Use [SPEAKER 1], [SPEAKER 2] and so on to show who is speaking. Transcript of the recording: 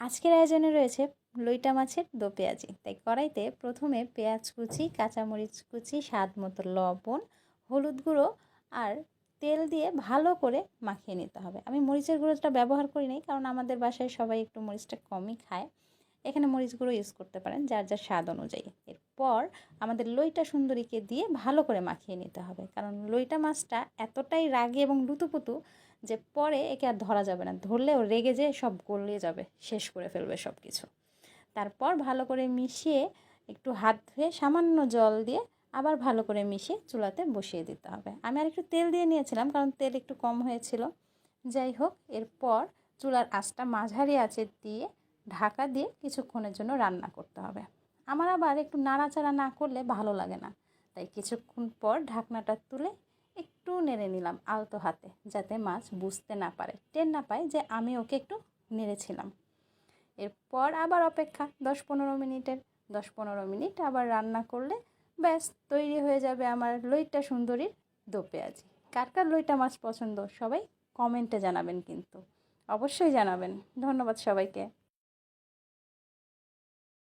[SPEAKER 1] আজকের আয়োজনে রয়েছে লইটা মাছের দো পেঁয়াজি। তাই কড়াইতে প্রথমে পেঁয়াজ কুচি, কাঁচামরিচ কুচি, স্বাদ মতো লবণ, হলুদ গুঁড়ো আর তেল দিয়ে ভালো করে মাখিয়ে নিতে হবে। আমি মরিচের গুঁড়োটা ব্যবহার করি নাই, কারণ আমাদের বাসায় সবাই একটু মরিচটা কমই খায়। এখানে মরিচ গুঁড়ো ইউজ করতে পারেন যার যার স্বাদ অনুযায়ী। এরপর আমাদের লইটা সুন্দরীকে দিয়ে ভালো করে মাখিয়ে নিতে হবে, কারণ লইটা মাছটা এতটাই রাগী এবং লুতুপুতু যে পরে একে আর ধরা যাবে না, ধরলেও রেগে যেয়ে সব গলিয়ে যাবে, শেষ করে ফেলবে সব কিছু। তারপর ভালো করে মিশিয়ে একটু হাত ধুয়ে সামান্য জল দিয়ে আবার ভালো করে মিশিয়ে চুলাতে বসিয়ে দিতে হবে। আমি আর একটু তেল দিয়ে নিয়েছিলাম, কারণ তেল একটু কম হয়েছিল। যাই হোক, এরপর চুলার আঁচটা মাঝারি আঁচে দিয়ে ঢাকা দিয়ে কিছুক্ষণের জন্য রান্না করতে হবে। আমার আবার একটু নাড়াচাড়া না করলে ভালো লাগে না, তাই কিছুক্ষণ পর ঢাকনাটা তুলে একটু নেড়ে নিলাম আলতো হাতে, যাতে মাছ বুঝতে না পারে, টের না পায় যে আমি ওকে একটু নেড়েছিলাম। এরপর আবার অপেক্ষা 10-15 মিনিটের। 10-15 মিনিট আবার রান্না করলে ব্যাস তৈরি হয়ে যাবে আমার লইটা সুন্দরীর দো পেঁয়াজি। কার কার লইটা মাছ পছন্দ সবাই কমেন্টে জানাবেন, কিন্তু অবশ্যই জানাবেন। ধন্যবাদ সবাইকে।